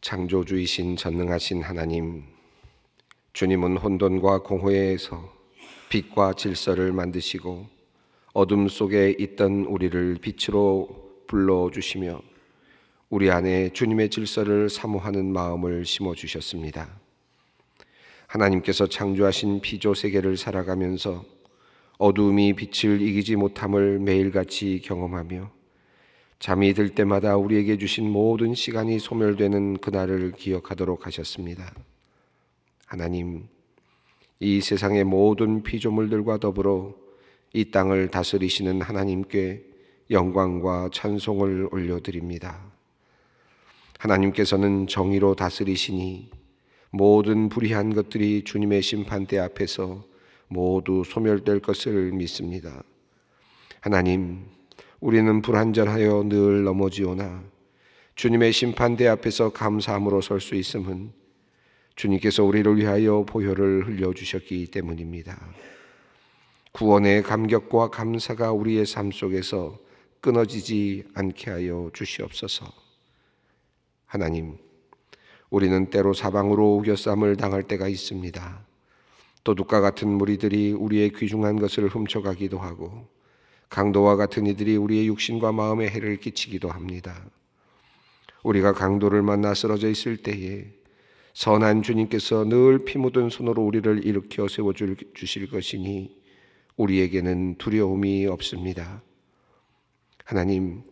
창조주이신 전능하신 하나님, 주님은 혼돈과 공허에서 빛과 질서를 만드시고 어둠 속에 있던 우리를 빛으로 불러주시며 우리 안에 주님의 질서를 사모하는 마음을 심어주셨습니다. 하나님께서 창조하신 피조 세계를 살아가면서 어두움이 빛을 이기지 못함을 매일같이 경험하며 잠이 들 때마다 우리에게 주신 모든 시간이 소멸되는 그날을 기억하도록 하셨습니다. 하나님, 이 세상의 모든 피조물들과 더불어 이 땅을 다스리시는 하나님께 영광과 찬송을 올려드립니다. 하나님께서는 정의로 다스리시니 모든 불의한 것들이 주님의 심판대 앞에서 모두 소멸될 것을 믿습니다. 하나님, 우리는 불완전하여 늘 넘어지오나 주님의 심판대 앞에서 감사함으로 설 수 있음은 주님께서 우리를 위하여 보혈을 흘려주셨기 때문입니다. 구원의 감격과 감사가 우리의 삶 속에서 끊어지지 않게 하여 주시옵소서. 하나님, 우리는 때로 사방으로 우겨쌈을 당할 때가 있습니다. 도둑과 같은 무리들이 우리의 귀중한 것을 훔쳐가기도 하고 강도와 같은 이들이 우리의 육신과 마음에 해를 끼치기도 합니다. 우리가 강도를 만나 쓰러져 있을 때에 선한 주님께서 늘 피 묻은 손으로 우리를 일으켜 세워주실 것이니 우리에게는 두려움이 없습니다. 하나님,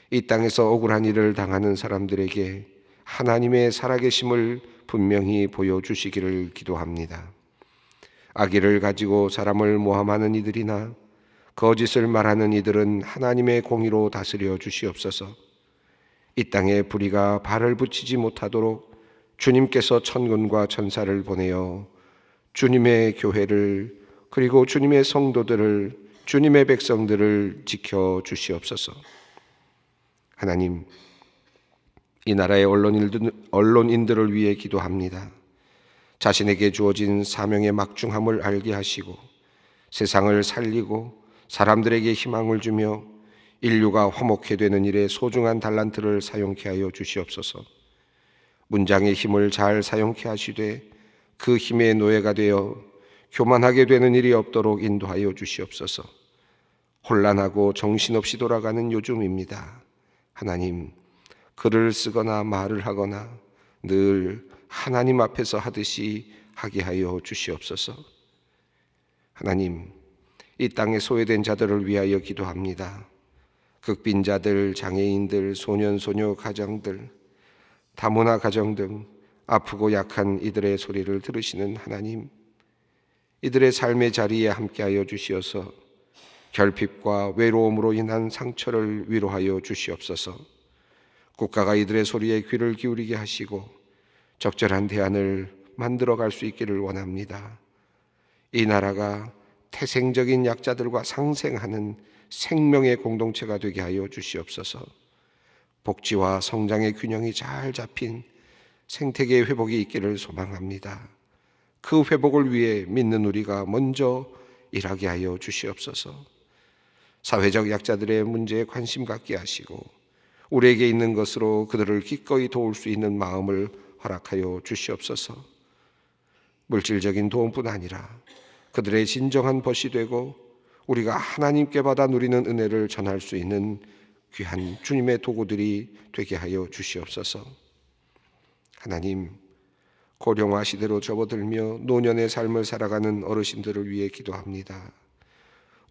이 땅에서 억울한 일을 당하는 사람들에게 하나님의 살아계심을 분명히 보여주시기를 기도합니다. 악의를 가지고 사람을 모함하는 이들이나 거짓을 말하는 이들은 하나님의 공의로 다스려 주시옵소서. 이 땅에 불의가 발을 붙이지 못하도록 주님께서 천군과 천사를 보내어 주님의 교회를 그리고 주님의 성도들을 주님의 백성들을 지켜 주시옵소서. 하나님, 이 나라의 언론인들을 위해 기도합니다. 자신에게 주어진 사명의 막중함을 알게 하시고 세상을 살리고 사람들에게 희망을 주며 인류가 화목해 되는 일에 소중한 달란트를 사용케 하여 주시옵소서. 문장의 힘을 잘 사용케 하시되 그 힘의 노예가 되어 교만하게 되는 일이 없도록 인도하여 주시옵소서. 혼란하고 정신없이 돌아가는 요즘입니다. 하나님, 글을 쓰거나 말을 하거나 늘 하나님 앞에서 하듯이 하게 하여 주시옵소서. 하나님, 이 땅에 소외된 자들을 위하여 기도합니다. 극빈자들, 장애인들, 소년, 소녀 가정들, 다문화 가정 등 아프고 약한 이들의 소리를 들으시는 하나님, 이들의 삶의 자리에 함께하여 주시어서 결핍과 외로움으로 인한 상처를 위로하여 주시옵소서. 국가가 이들의 소리에 귀를 기울이게 하시고 적절한 대안을 만들어갈 수 있기를 원합니다. 이 나라가 태생적인 약자들과 상생하는 생명의 공동체가 되게 하여 주시옵소서. 복지와 성장의 균형이 잘 잡힌 생태계의 회복이 있기를 소망합니다. 그 회복을 위해 믿는 우리가 먼저 일하게 하여 주시옵소서. 사회적 약자들의 문제에 관심 갖게 하시고 우리에게 있는 것으로 그들을 기꺼이 도울 수 있는 마음을 허락하여 주시옵소서. 물질적인 도움뿐 아니라 그들의 진정한 벗이 되고 우리가 하나님께 받아 누리는 은혜를 전할 수 있는 귀한 주님의 도구들이 되게 하여 주시옵소서. 하나님, 고령화 시대로 접어들며 노년의 삶을 살아가는 어르신들을 위해 기도합니다.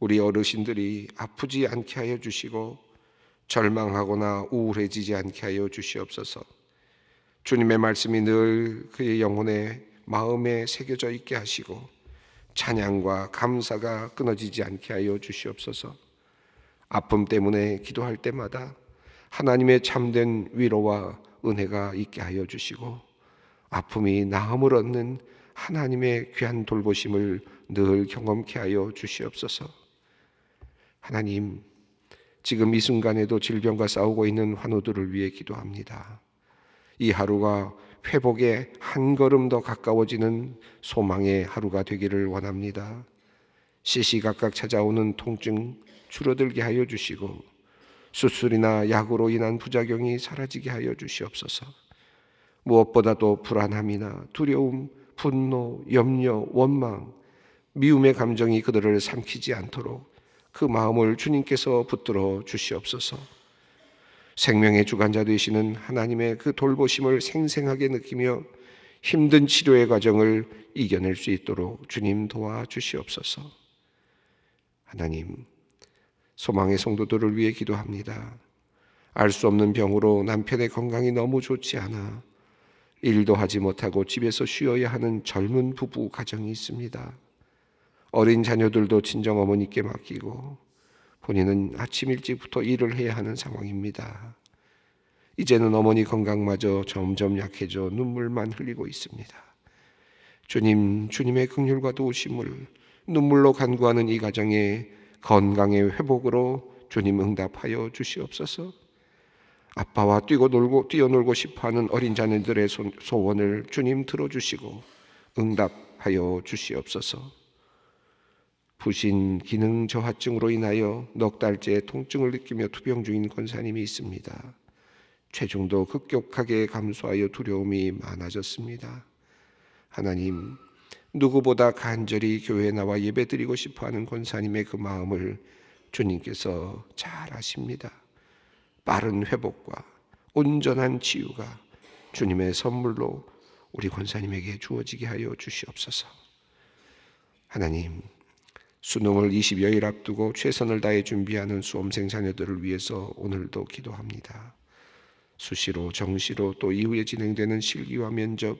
우리 어르신들이 아프지 않게 하여 주시고 절망하거나 우울해지지 않게 하여 주시옵소서. 주님의 말씀이 늘 그의 영혼에 마음에 새겨져 있게 하시고 찬양과 감사가 끊어지지 않게 하여 주시옵소서. 아픔 때문에 기도할 때마다 하나님의 참된 위로와 은혜가 있게 하여 주시고 아픔이 나음을 얻는 하나님의 귀한 돌보심을 늘 경험케 하여 주시옵소서. 하나님, 지금 이 순간에도 질병과 싸우고 있는 환우들을 위해 기도합니다. 이 하루가 회복에 한 걸음 더 가까워지는 소망의 하루가 되기를 원합니다. 시시각각 찾아오는 통증 줄어들게 하여 주시고 수술이나 약으로 인한 부작용이 사라지게 하여 주시옵소서. 무엇보다도 불안함이나 두려움, 분노, 염려, 원망, 미움의 감정이 그들을 삼키지 않도록 그 마음을 주님께서 붙들어 주시옵소서. 생명의 주관자 되시는 하나님의 그 돌보심을 생생하게 느끼며 힘든 치료의 과정을 이겨낼 수 있도록 주님 도와주시옵소서. 하나님, 소망의 성도들을 위해 기도합니다. 알 수 없는 병으로 남편의 건강이 너무 좋지 않아 일도 하지 못하고 집에서 쉬어야 하는 젊은 부부 가정이 있습니다. 어린 자녀들도 친정어머니께 맡기고 본인은 아침 일찍부터 일을 해야 하는 상황입니다. 이제는 어머니 건강마저 점점 약해져 눈물만 흘리고 있습니다. 주님, 주님의 긍휼과 도우심을 눈물로 간구하는 이 가정의 건강의 회복으로 주님 응답하여 주시옵소서. 아빠와 뛰어놀고 싶어하는 어린 자녀들의 소원을 주님 들어주시고 응답하여 주시옵소서. 부신 기능 저하증으로 인하여 넉 달째 통증을 느끼며 투병 중인 권사님이 있습니다. 체중도 급격하게 감소하여 두려움이 많아졌습니다. 하나님, 누구보다 간절히 교회에 나와 예배드리고 싶어하는 권사님의 그 마음을 주님께서 잘 아십니다. 빠른 회복과 온전한 치유가 주님의 선물로 우리 권사님에게 주어지게 하여 주시옵소서. 하나님, 수능을 20여일 앞두고 최선을 다해 준비하는 수험생 자녀들을 위해서 오늘도 기도합니다. 수시로, 정시로 또 이후에 진행되는 실기와 면접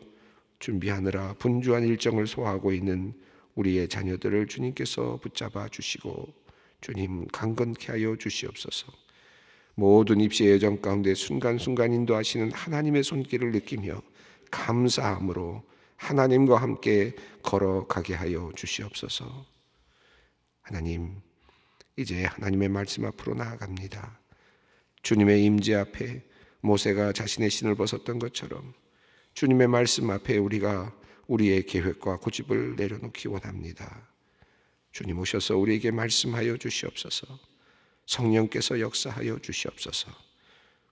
준비하느라 분주한 일정을 소화하고 있는 우리의 자녀들을 주님께서 붙잡아 주시고 주님 강건케 하여 주시옵소서. 모든 입시 예정 가운데 순간순간 인도하시는 하나님의 손길을 느끼며 감사함으로 하나님과 함께 걸어가게 하여 주시옵소서. 하나님, 이제 하나님의 말씀 앞으로 나아갑니다. 주님의 임재 앞에 모세가 자신의 신을 벗었던 것처럼 주님의 말씀 앞에 우리가 우리의 계획과 고집을 내려놓기 원합니다. 주님 오셔서 우리에게 말씀하여 주시옵소서. 성령께서 역사하여 주시옵소서.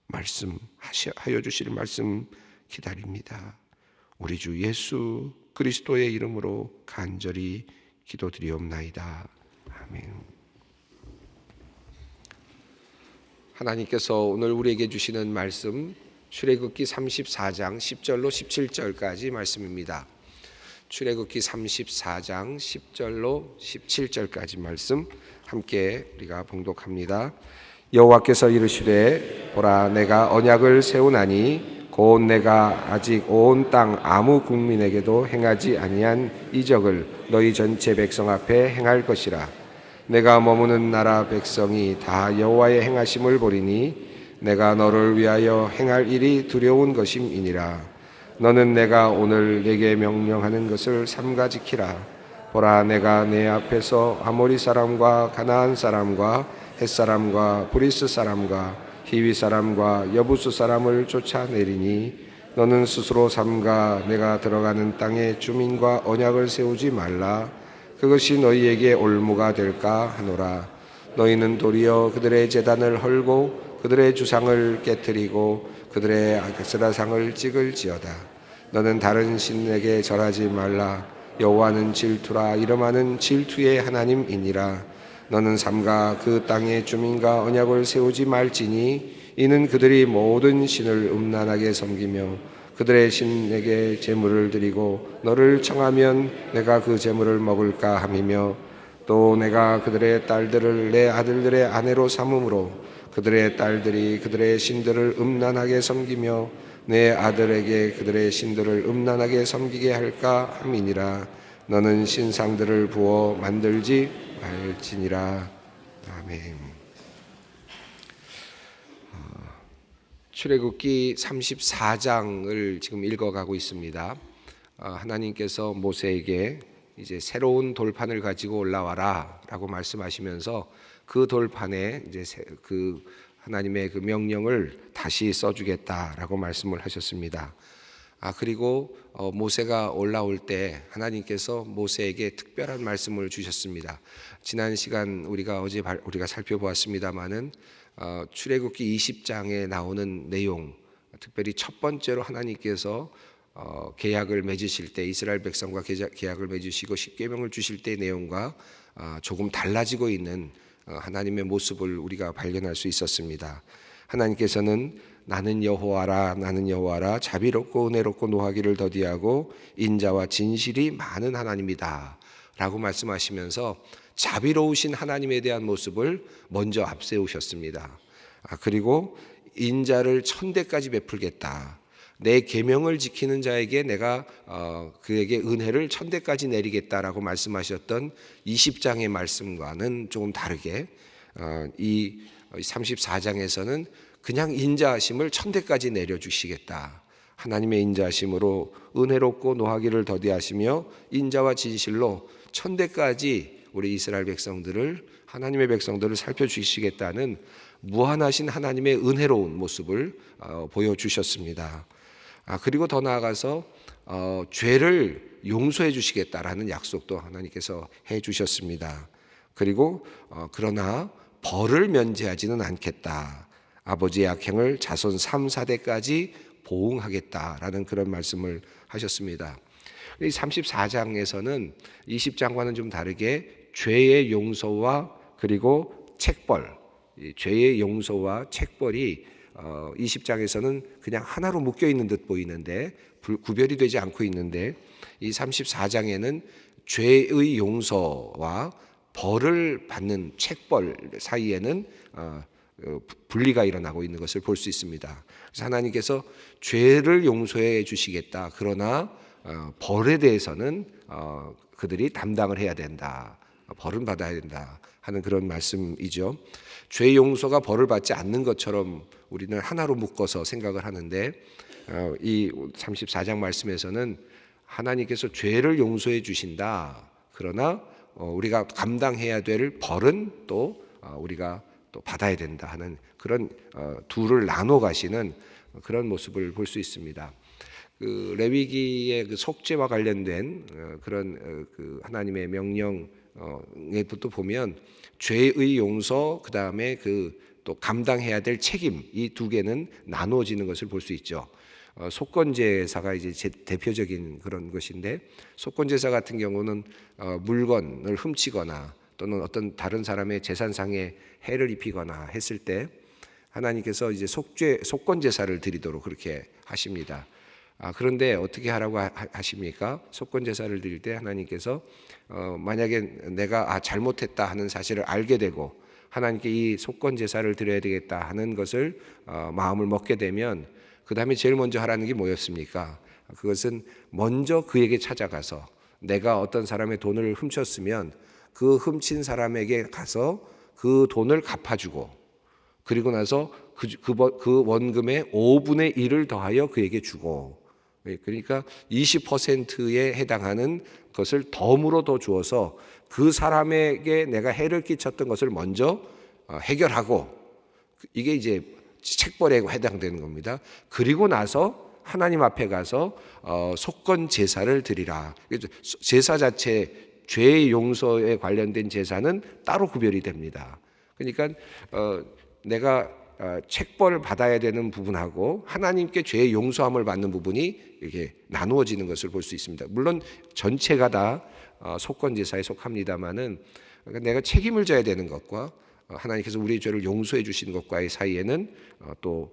말씀하여 주실 말씀 기다립니다. 우리 주 예수 그리스도의 이름으로 간절히 기도드리옵나이다. 아멘. 하나님께서 오늘 우리에게 주시는 말씀 출애굽기 34장 10절로 17절까지 말씀입니다. 출애굽기 34장 10절로 17절까지 말씀 함께 우리가 봉독합니다. 여호와께서 이르시되 보라 내가 언약을 세우나니 곧 내가 아직 온 땅 아무 국민에게도 행하지 아니한 이적을 너희 전체 백성 앞에 행할 것이라. 내가 머무는 나라 백성이 다 여호와의 행하심을 보리니 내가 너를 위하여 행할 일이 두려운 것임이니라. 너는 내가 오늘 네게 명령하는 것을 삼가 지키라. 보라 내가 내 앞에서 아모리 사람과 가나안 사람과 헷 사람과 브리스 사람과 히위 사람과 여부스 사람을 쫓아내리니 너는 스스로 삼가 내가 들어가는 땅의 주민과 언약을 세우지 말라. 그것이 너희에게 올무가 될까 하노라. 너희는 도리어 그들의 제단을 헐고 그들의 주상을 깨뜨리고 그들의 아세라상을 찍을지어다. 너는 다른 신에게 절하지 말라. 여호와는 질투라. 이름하는 질투의 하나님이니라. 너는 삼가 그 땅의 주민과 언약을 세우지 말지니 이는 그들이 모든 신을 음란하게 섬기며 그들의 신에게 제물을 드리고 너를 청하면 내가 그 제물을 먹을까 함이며 또 내가 그들의 딸들을 내 아들들의 아내로 삼음으로 그들의 딸들이 그들의 신들을 음란하게 섬기며 내 아들에게 그들의 신들을 음란하게 섬기게 할까 함이니라. 너는 신상들을 부어 만들지 말지니라. 아멘. 출애굽기 34장을 지금 읽어가고 있습니다. 하나님께서 모세에게 이제 새로운 돌판을 가지고 올라와라라고 말씀하시면서 그 돌판에 이제 그 하나님의 그 명령을 다시 써주겠다라고 말씀을 하셨습니다. 그리고 모세가 올라올 때 하나님께서 모세에게 특별한 말씀을 주셨습니다. 지난 시간 우리가 살펴보았습니다마는 출애굽기 20장에 나오는 내용, 특별히 첫 번째로 하나님께서 계약을 맺으실 때 이스라엘 백성과 계약을 맺으시고 십계명을 주실 때의 내용과 조금 달라지고 있는 하나님의 모습을 우리가 발견할 수 있었습니다. 하나님께서는 나는 여호와라 자비롭고 은혜롭고 노하기를 더디하고 인자와 진실이 많은 하나님이다 라고 말씀하시면서 자비로우신 하나님에 대한 모습을 먼저 앞세우셨습니다. 그리고 인자를 천대까지 베풀겠다. 내 계명을 지키는 자에게 내가 그에게 은혜를 천대까지 내리겠다라고 말씀하셨던 20장의 말씀과는 조금 다르게 이 34장에서는 그냥 인자하심을 천대까지 내려주시겠다. 하나님의 인자하심으로 은혜롭고 노하기를 더디하시며 인자와 진실로 천대까지 우리 이스라엘 백성들을 하나님의 백성들을 살펴주시겠다는 무한하신 하나님의 은혜로운 모습을 보여주셨습니다. 그리고 더 나아가서 죄를 용서해 주시겠다라는 약속도 하나님께서 해 주셨습니다. 그리고 그러나 벌을 면제하지는 않겠다. 아버지의 악행을 자손 3, 4대까지 보응하겠다라는 그런 말씀을 하셨습니다. 이 34장에서는 20장과는 좀 다르게 죄의 용서와 그리고 책벌, 죄의 용서와 책벌이 20장에서는 그냥 하나로 묶여 있는 듯 보이는데 구별이 되지 않고 있는데 이 34장에는 죄의 용서와 벌을 받는 책벌 사이에는 분리가 일어나고 있는 것을 볼 수 있습니다. 그래서 하나님께서 죄를 용서해 주시겠다. 그러나 벌에 대해서는 그들이 담당을 해야 된다. 벌은 받아야 된다 하는 그런 말씀이죠. 죄 용서가 벌을 받지 않는 것처럼 우리는 하나로 묶어서 생각을 하는데 이 34장 말씀에서는 하나님께서 죄를 용서해 주신다. 그러나 우리가 감당해야 될 벌은 또 우리가 또 받아야 된다 하는 그런 둘을 나눠 가시는 그런 모습을 볼 수 있습니다. 그 레위기의 그 속죄와 관련된 그런 그 하나님의 명령에부터 보면 죄의 용서 그다음에 그 또 감당해야 될 책임 이 두 개는 나누어지는 것을 볼 수 있죠. 속건제사가 이제 대표적인 그런 것인데 속건제사 같은 경우는 물건을 훔치거나 또는 어떤 다른 사람의 재산상에 해를 입히거나 했을 때 하나님께서 이제 속건제사를 드리도록 그렇게 하십니다. 그런데 어떻게 하라고 하십니까? 속건제사를 드릴 때 하나님께서 만약에 내가 잘못했다 하는 사실을 알게 되고 하나님께 이 속건제사를 드려야 되겠다 하는 것을 마음을 먹게 되면 그 다음에 제일 먼저 하라는 게 뭐였습니까? 그것은 먼저 그에게 찾아가서 내가 어떤 사람의 돈을 훔쳤으면 그 훔친 사람에게 가서 그 돈을 갚아주고 그리고 나서 그 원금의 5분의 1을 더하여 그에게 주고 그러니까 20%에 해당하는 것을 덤으로 더 주어서 그 사람에게 내가 해를 끼쳤던 것을 먼저 해결하고 이게 이제 책벌에 해당되는 겁니다. 그리고 나서 하나님 앞에 가서 속건 제사를 드리라. 제사 자체 죄의 용서에 관련된 제사는 따로 구별이 됩니다. 그러니까 내가 책벌을 받아야 되는 부분하고 하나님께 죄의 용서함을 받는 부분이 이렇게 나누어지는 것을 볼 수 있습니다. 물론 전체가 다 속건 제사에 속합니다만은 내가 책임을 져야 되는 것과 하나님께서 우리의 죄를 용서해 주시는 것과의 사이에는 또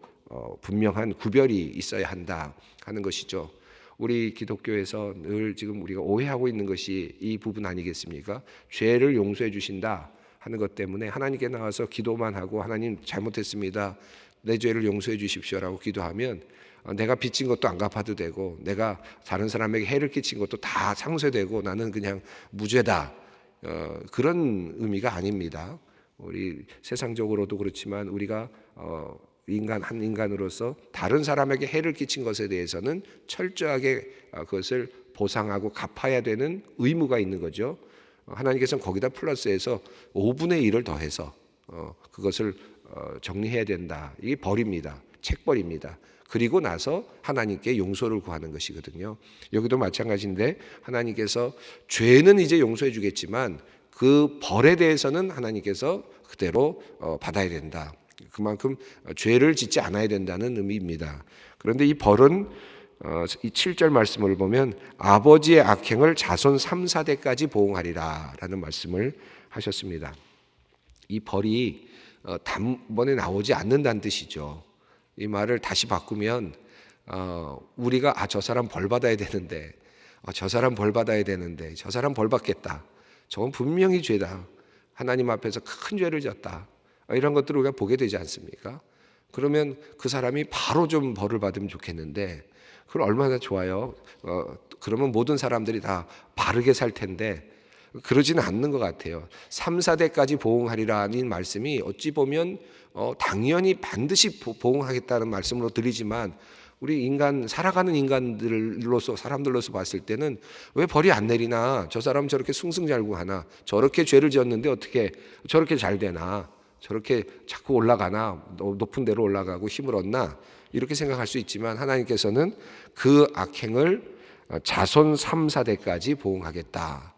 분명한 구별이 있어야 한다 하는 것이죠. 우리 기독교에서 늘 지금 우리가 오해하고 있는 것이 이 부분 아니겠습니까? 죄를 용서해 주신다 하는 것 때문에 하나님께 나와서 기도만 하고 하나님 잘못했습니다. 내 죄를 용서해 주십시오라고 기도하면 내가 빚진 것도 안 갚아도 되고 내가 다른 사람에게 해를 끼친 것도 다 상쇄되고 나는 그냥 무죄다. 그런 의미가 아닙니다. 우리 세상적으로도 그렇지만 우리가 한 인간으로서 다른 사람에게 해를 끼친 것에 대해서는 철저하게 그것을 보상하고 갚아야 되는 의무가 있는 거죠. 하나님께서는 거기다 플러스해서 5분의 1을 더해서 그것을 정리해야 된다. 이게 벌입니다. 책벌입니다. 그리고 나서 하나님께 용서를 구하는 것이거든요. 여기도 마찬가지인데 하나님께서 죄는 이제 용서해 주겠지만 그 벌에 대해서는 하나님께서 그대로 받아야 된다. 그만큼 죄를 짓지 않아야 된다는 의미입니다. 그런데 이 벌은 이 7절 말씀을 보면 아버지의 악행을 자손 3, 4대까지 보응하리라 라는 말씀을 하셨습니다. 이 벌이 단번에 나오지 않는다는 뜻이죠. 이 말을 다시 바꾸면 우리가 저 사람 벌 받아야 되는데 저 사람 벌 받아야 되는데 저 사람 벌 받겠다. 저건 분명히 죄다. 하나님 앞에서 큰 죄를 졌다. 이런 것들을 우리가 보게 되지 않습니까? 그러면 그 사람이 바로 좀 벌을 받으면 좋겠는데 그건 얼마나 좋아요. 그러면 모든 사람들이 다 바르게 살 텐데 그러지는 않는 것 같아요. 3, 4대까지 보응하리라는 말씀이 어찌 보면 당연히 반드시 보응하겠다는 말씀으로 들리지만 우리 인간 살아가는 인간들로서 사람들로서 봤을 때는 왜 벌이 안 내리나? 저 사람 저렇게 승승장구하나? 저렇게 죄를 지었는데 어떻게 저렇게 잘 되나? 저렇게 자꾸 올라가나? 높은 데로 올라가고 힘을 얻나? 이렇게 생각할 수 있지만 하나님께서는 그 악행을 자손 3, 4대까지 보응하겠다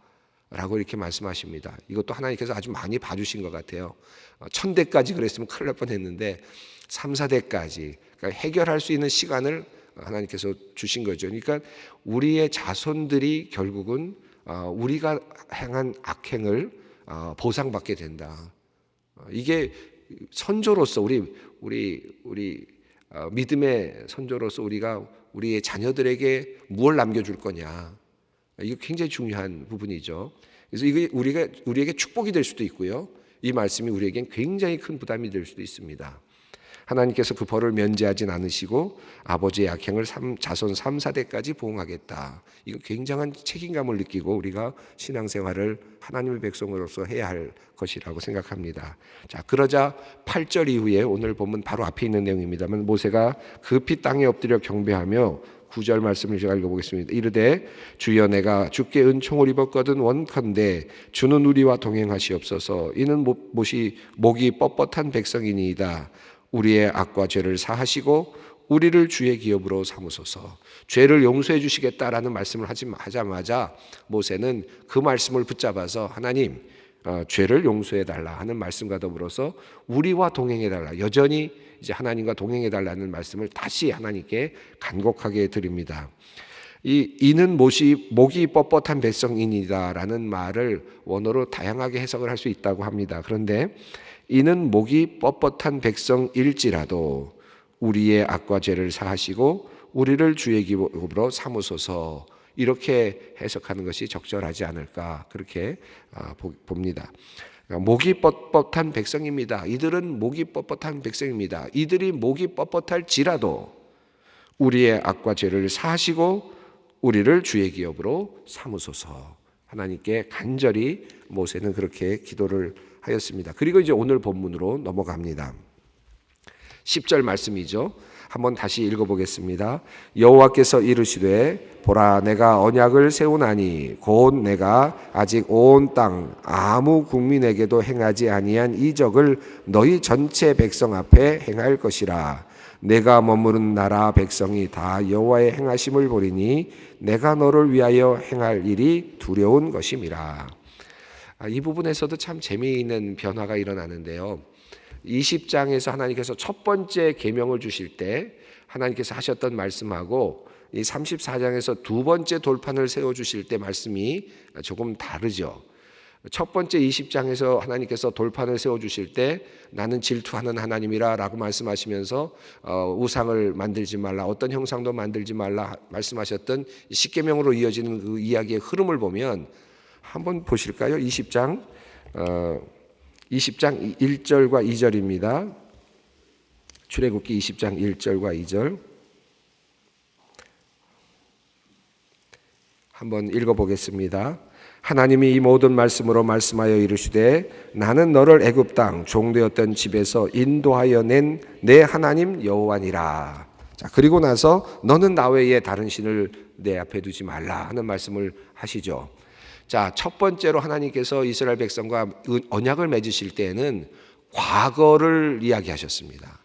라고 이렇게 말씀하십니다. 이것도 하나님께서 아주 많이 봐주신 것 같아요. 1000대까지 그랬으면 큰일 날 뻔했는데 3, 4대까지 그러니까 해결할 수 있는 시간을 하나님께서 주신 거죠. 그러니까 우리의 자손들이 결국은 우리가 행한 악행을 보상받게 된다. 이게 선조로서 우리 믿음의 선조로서 우리가 우리의 자녀들에게 무엇을 남겨줄 거냐. 이거 굉장히 중요한 부분이죠. 그래서 이게 우리에게 축복이 될 수도 있고요. 이 말씀이 우리에겐 굉장히 큰 부담이 될 수도 있습니다. 하나님께서 그 벌을 면제하진 않으시고 아버지의 악행을 자손 3, 4대까지 보응하겠다. 이건 굉장한 책임감을 느끼고 우리가 신앙생활을 하나님의 백성으로서 해야 할 것이라고 생각합니다. 자, 그러자 8절 이후에 오늘 보면 바로 앞에 있는 내용입니다만 모세가 급히 땅에 엎드려 경배하며 9절 말씀을 제가 읽어보겠습니다. 이르되 주여 내가 주께 은총을 입었거든 원컨대 주는 우리와 동행하시옵소서. 이는 목이 뻣뻣한 백성이니이다. 우리의 악과 죄를 사하시고 우리를 주의 기업으로 삼으소서. 죄를 용서해 주시겠다라는 말씀을 하자마자 모세는 그 말씀을 붙잡아서 하나님 죄를 용서해 달라 하는 말씀과 더불어서 우리와 동행해 달라, 여전히 이제 하나님과 동행해 달라는 말씀을 다시 하나님께 간곡하게 드립니다. 이는 목이 뻣뻣한 백성이니다라는 말을 원어로 다양하게 해석을 할 수 있다고 합니다. 그런데 이는 목이 뻣뻣한 백성일지라도 우리의 악과 죄를 사하시고 우리를 주의 기업으로 삼으소서, 이렇게 해석하는 것이 적절하지 않을까 그렇게 봅니다. 목이 뻣뻣한 백성입니다. 이들은 목이 뻣뻣한 백성입니다. 이들이 목이 뻣뻣할지라도 우리의 악과 죄를 사하시고 우리를 주의 기업으로 삼으소서. 하나님께 간절히 모세는 그렇게 기도를 하였습니다. 그리고 이제 오늘 본문으로 넘어갑니다. 10절 말씀이죠. 한번 다시 읽어보겠습니다. 여호와께서 이르시되 보라 내가 언약을 세우나니 곧 내가 아직 온 땅 아무 국민에게도 행하지 아니한 이적을 너희 전체 백성 앞에 행할 것이라. 내가 머무는 나라 백성이 다 여호와의 행하심을 보리니 내가 너를 위하여 행할 일이 두려운 것임이라. 이 부분에서도 참 재미있는 변화가 일어나는데요. 20장에서 하나님께서 첫 번째 계명을 주실 때 하나님께서 하셨던 말씀하고 이 34장에서 두 번째 돌판을 세워주실 때 말씀이 조금 다르죠. 첫 번째 20장에서 하나님께서 돌판을 세워주실 때 나는 질투하는 하나님이라 라고 말씀하시면서 우상을 만들지 말라, 어떤 형상도 만들지 말라 말씀하셨던 십계명으로 이어지는 그 이야기의 흐름을 보면 한번 보실까요? 20장 1절과 2절입니다. 출애굽기 20장 1절과 2절 한번 읽어보겠습니다. 하나님이 이 모든 말씀으로 말씀하여 이르시되 나는 너를 애굽 땅 종되었던 집에서 인도하여 낸 내 하나님 여호와니라. 자, 그리고 나서 너는 나 외에 다른 신을 내 앞에 두지 말라 하는 말씀을 하시죠. 자, 첫 번째로 하나님께서 이스라엘 백성과 언약을 맺으실 때에는 과거를 이야기하셨습니다.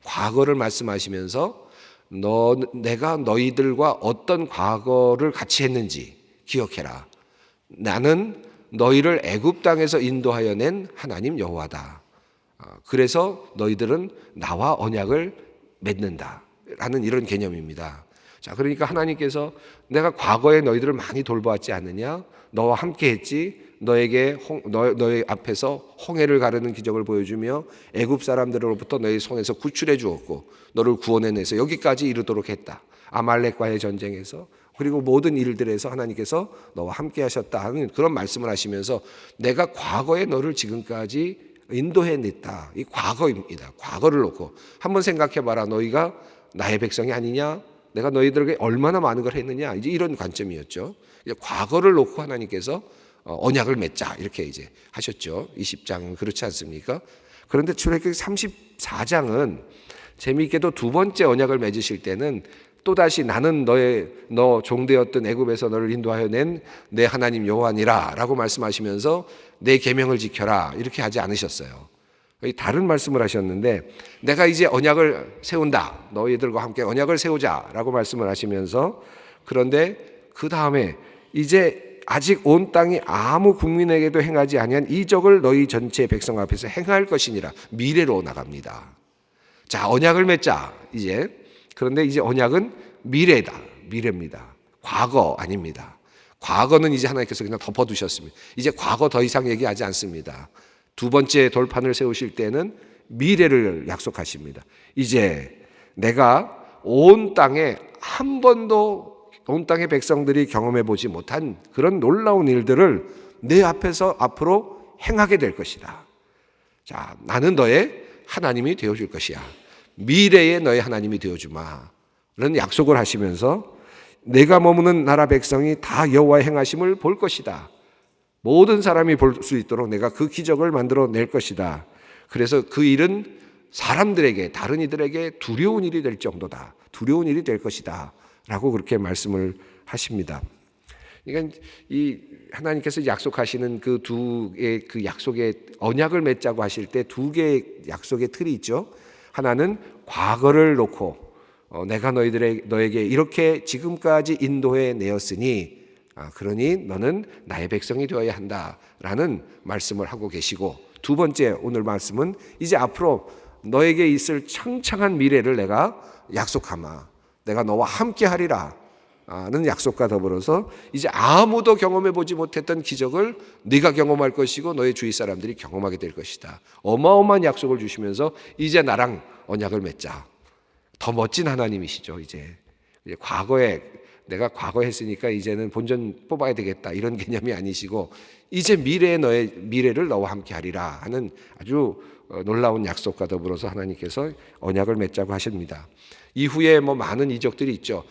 과거를 말씀하시면서 내가 너희들과 어떤 과거를 같이 했는지 기억해라. 나는 너희를 애굽 땅에서 인도하여 낸 하나님 여호와다. 그래서 너희들은 나와 언약을 맺는다 라는 이런 개념입니다. 자, 그러니까 하나님께서 내가 과거에 너희들을 많이 돌보았지 않느냐? 너와 함께 했지. 너의 앞에서 홍해를 가르는 기적을 보여주며 애굽 사람들로부터 너희 손에서 구출해 주었고 너를 구원해내서 여기까지 이르도록 했다. 아말렉과의 전쟁에서 그리고 모든 일들에서 하나님께서 너와 함께 하셨다 하는 그런 말씀을 하시면서 내가 과거에 너를 지금까지 인도해냈다. 이 과거입니다. 과거를 놓고 한번 생각해봐라. 너희가 나의 백성이 아니냐? 내가 너희들에게 얼마나 많은 걸 했느냐? 이제 이런 관점이었죠. 과거를 놓고 하나님께서 언약을 맺자 이렇게 이제 하셨죠. 20장은 그렇지 않습니까? 그런데 출애굽기 34장은 재미있게도 두 번째 언약을 맺으실 때는 또다시 나는 너 종되었던 애굽에서 너를 인도하여 낸 내 하나님 여호와니라 라고 말씀하시면서 내 계명을 지켜라 이렇게 하지 않으셨어요. 다른 말씀을 하셨는데 내가 이제 언약을 세운다. 너희들과 함께 언약을 세우자 라고 말씀을 하시면서 그런데 그 다음에 이제 아직 온 땅이 아무 국민에게도 행하지 아니한 이적을 너희 전체 백성 앞에서 행할 것이니라. 미래로 나갑니다. 자, 언약을 맺자 이제. 그런데 이제 언약은 미래다. 미래입니다. 과거 아닙니다. 과거는 이제 하나님께서 그냥 덮어두셨습니다. 이제 과거 더 이상 얘기하지 않습니다. 두 번째 돌판을 세우실 때는 미래를 약속하십니다. 이제 내가 온 땅에 한 번도 온 땅의 백성들이 경험해 보지 못한 그런 놀라운 일들을 내 앞에서 앞으로 행하게 될 것이다. 자, 나는 너의 하나님이 되어줄 것이야. 미래의 너의 하나님이 되어주마. 라는 약속을 하시면서 내가 머무는 나라 백성이 다 여호와의 행하심을 볼 것이다. 모든 사람이 볼 수 있도록 내가 그 기적을 만들어낼 것이다. 그래서 그 일은 사람들에게 다른 이들에게 두려운 일이 될 정도다. 두려운 일이 될 것이다. 라고 그렇게 말씀을 하십니다. 그러니까 이 하나님께서 약속하시는 그 두 개의 그 약속의 언약을 맺자고 하실 때 두 개의 약속의 틀이 있죠. 하나는 과거를 놓고 내가 너에게 이렇게 지금까지 인도해 내었으니 그러니 너는 나의 백성이 되어야 한다라는 말씀을 하고 계시고 두 번째 오늘 말씀은 이제 앞으로 너에게 있을 창창한 미래를 내가 약속하마. 내가 너와 함께 하리라 는 약속과 더불어서 이제 아무도 경험해 보지 못했던 기적을 네가 경험할 것이고 너의 주위 사람들이 경험하게 될 것이다. 어마어마한 약속을 주시면서 이제 나랑 언약을 맺자. 더 멋진 하나님이시죠. 이제 과거에 내가 과거 했으니까 이제는 본전 뽑아야 되겠다 이런 개념이 아니시고 이제 너의 미래를 너와 함께 하리라 하는 아주 놀라운 약속과 더불어서 하나님께서 언약을 맺자고 하십니다. 이후에 많은 이적들이 있죠.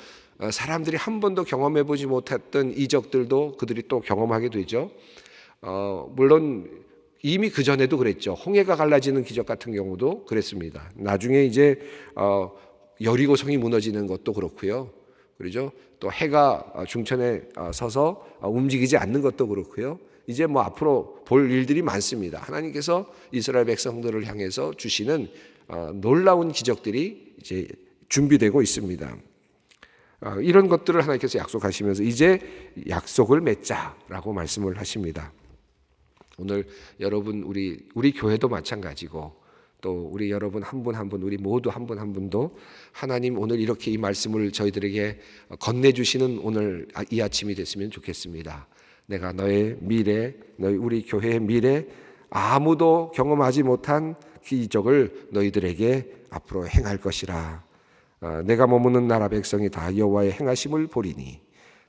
사람들이 한 번도 경험해 보지 못했던 이적들도 그들이 또 경험하게 되죠. 물론 이미 그 전에도 그랬죠. 홍해가 갈라지는 기적 같은 경우도 그랬습니다. 나중에 이제 여리고성이 무너지는 것도 그렇고요. 그렇죠? 또 해가 중천에 서서 움직이지 않는 것도 그렇고요. 이제 앞으로 볼 일들이 많습니다. 하나님께서 이스라엘 백성들을 향해서 주시는 놀라운 기적들이 이제 준비되고 있습니다. 이런 것들을 하나님께서 약속하시면서 이제 약속을 맺자라고 말씀을 하십니다. 오늘 여러분 우리 교회도 마찬가지고 또 우리 여러분 한 분 한 분 우리 모두 한 분 한 분도 하나님 오늘 이렇게 이 말씀을 저희들에게 건네주시는 오늘 이 아침이 됐으면 좋겠습니다. 내가 너의 미래, 우리 교회의 미래 아무도 경험하지 못한 기적을 너희들에게 앞으로 행할 것이라. 내가 머무는 나라 백성이 다 여호와의 행하심을 보리니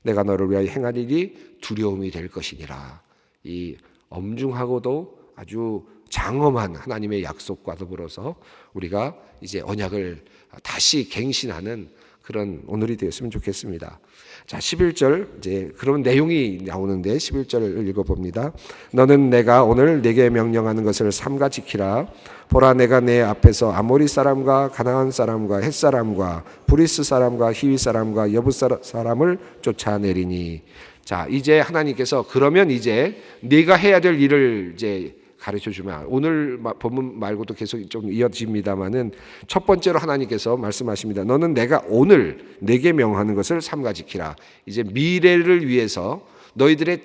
내가 너를 위하여 행할 일이 두려움이 될 것이니라. 이 엄중하고도 아주 장엄한 하나님의 약속과 더불어서 우리가 이제 언약을 다시 갱신하는 그런 오늘이 되었으면 좋겠습니다. 자, 11절 이제 그런 내용이 나오는데 11절을 읽어봅니다. 너는 내가 오늘 네게 명령하는 것을 삼가 지키라. 보라, 내가 내 앞에서 아모리 사람과 가나안 사람과 헷 사람과 브리스 사람과 히위 사람과 여부 사람을 쫓아내리니. 자, 이제 하나님께서 그러면 이제 네가 해야 될 일을 이제 가르쳐 주면 오늘 본문 말고도 계속 좀 이어집니다만은 첫 번째로 하나님께서 말씀하십니다. 너는 내가 오늘 네게 명하는 것을 삼가 지키라. 이제 미래를 위해서 너희들의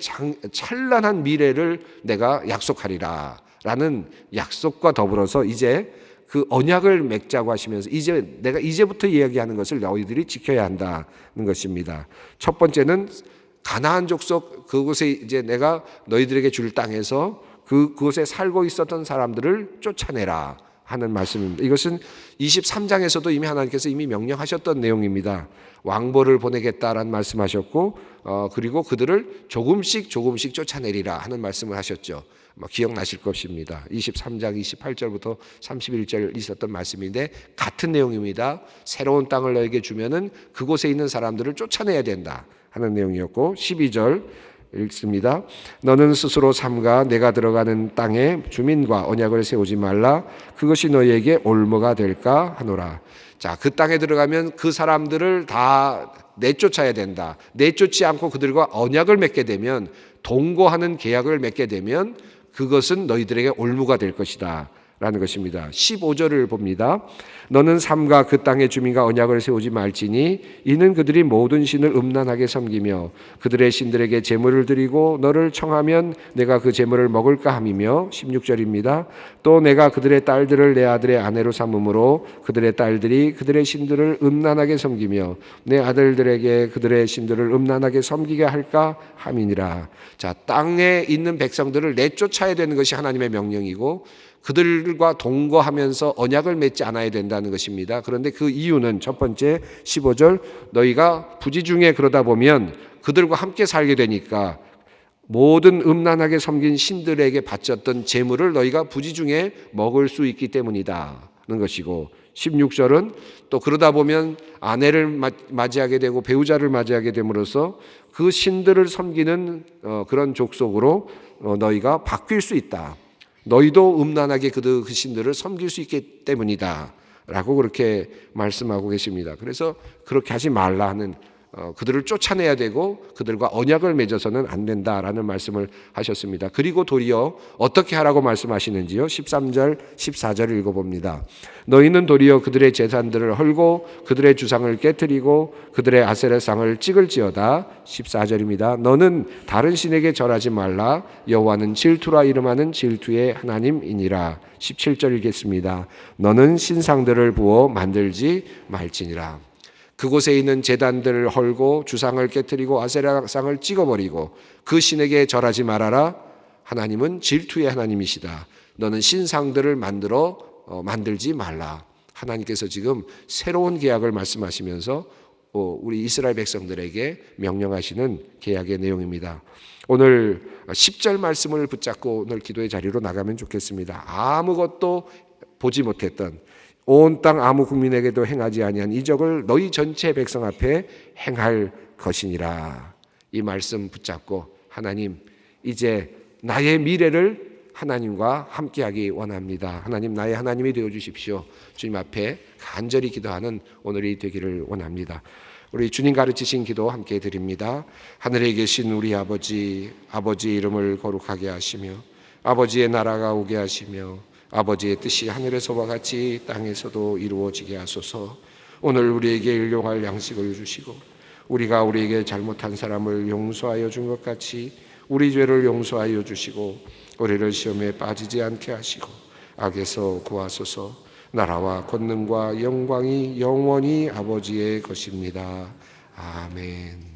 찬란한 미래를 내가 약속하리라 라는 약속과 더불어서 이제 그 언약을 맺자고 하시면서 내가 이제부터 이야기하는 것을 너희들이 지켜야 한다는 것입니다. 첫 번째는 가나안 족속 그곳에 이제 내가 너희들에게 줄 땅에서 그곳에 살고 있었던 사람들을 쫓아내라 하는 말씀입니다. 이것은 23장에서도 이미 하나님께서 이미 명령하셨던 내용입니다. 왕보를 보내겠다라는 말씀하셨고 그리고 그들을 조금씩 쫓아내리라 하는 말씀을 하셨죠. 기억나실 것입니다. 23장 28절부터 31절 있었던 말씀인데 같은 내용입니다. 새로운 땅을 너에게 주면은 그곳에 있는 사람들을 쫓아내야 된다 하는 내용이었고 12절 읽습니다. 너는 스스로 삼가 내가 들어가는 땅에 주민과 언약을 세우지 말라. 그것이 너희에게 올무가 될까 하노라. 자, 그 땅에 들어가면 그 사람들을 다 내쫓아야 된다. 내쫓지 않고 그들과 언약을 맺게 되면, 동거하는 계약을 맺게 되면 그것은 너희들에게 올무가 될 것이다 라는 것입니다. 15절을 봅니다. 너는 삼가 그 땅의 주민과 언약을 세우지 말지니 이는 그들이 모든 신을 음란하게 섬기며 그들의 신들에게 제물을 드리고 너를 청하면 내가 그 제물을 먹을까 함이며 16절입니다. 또 내가 그들의 딸들을 내 아들의 아내로 삼음으로 그들의 딸들이 그들의 신들을 음란하게 섬기며 내 아들들에게 그들의 신들을 음란하게 섬기게 할까 함이니라. 자, 땅에 있는 백성들을 내쫓아야 되는 것이 하나님의 명령이고 그들과 동거하면서 언약을 맺지 않아야 된다는 것입니다. 그런데 그 이유는 첫 번째 15절 너희가 부지중에 그러다 보면 그들과 함께 살게 되니까 모든 음란하게 섬긴 신들에게 바쳤던 제물을 너희가 부지중에 먹을 수 있기 때문이다는 것이고 16절은 또 그러다 보면 아내를 맞이하게 되고 배우자를 맞이하게 됨으로써 그 신들을 섬기는 그런 족속으로 너희가 바뀔 수 있다. 너희도 음란하게 그 신들을 섬길 수 있기 때문이다 라고 그렇게 말씀하고 계십니다. 그래서 그렇게 하지 말라 하는, 그들을 쫓아내야 되고 그들과 언약을 맺어서는 안 된다라는 말씀을 하셨습니다. 그리고 도리어 어떻게 하라고 말씀하시는지요? 13절 14절을 읽어봅니다. 너희는 도리어 그들의 제산들을 헐고 그들의 주상을 깨뜨리고 그들의 아세라상을 찍을지어다. 14절입니다. 너는 다른 신에게 절하지 말라. 여호와는 질투라 이름하는 질투의 하나님이니라. 17절 읽겠습니다. 너는 신상들을 부어 만들지 말지니라. 그곳에 있는 제단들을 헐고 주상을 깨뜨리고 아세라상을 찍어버리고 그 신에게 절하지 말아라. 하나님은 질투의 하나님이시다. 너는 신상들을 만들지 말라. 하나님께서 지금 새로운 계약을 말씀하시면서 우리 이스라엘 백성들에게 명령하시는 계약의 내용입니다. 오늘 10절 말씀을 붙잡고 오늘 기도의 자리로 나가면 좋겠습니다. 아무것도 보지 못했던 온 땅 아무 국민에게도 행하지 아니한 이적을 너희 전체 백성 앞에 행할 것이니라. 이 말씀 붙잡고 하나님, 이제 나의 미래를 하나님과 함께하기 원합니다. 하나님, 나의 하나님이 되어주십시오. 주님 앞에 간절히 기도하는 오늘이 되기를 원합니다. 우리 주님 가르치신 기도 함께 드립니다. 하늘에 계신 우리 아버지, 아버지의 이름을 거룩하게 하시며 아버지의 나라가 오게 하시며 아버지의 뜻이 하늘에서와 같이 땅에서도 이루어지게 하소서. 오늘 우리에게 일용할 양식을 주시고 우리가 우리에게 잘못한 사람을 용서하여 준 것 같이 우리 죄를 용서하여 주시고 우리를 시험에 빠지지 않게 하시고 악에서 구하소서. 나라와 권능과 영광이 영원히 아버지의 것입니다. 아멘.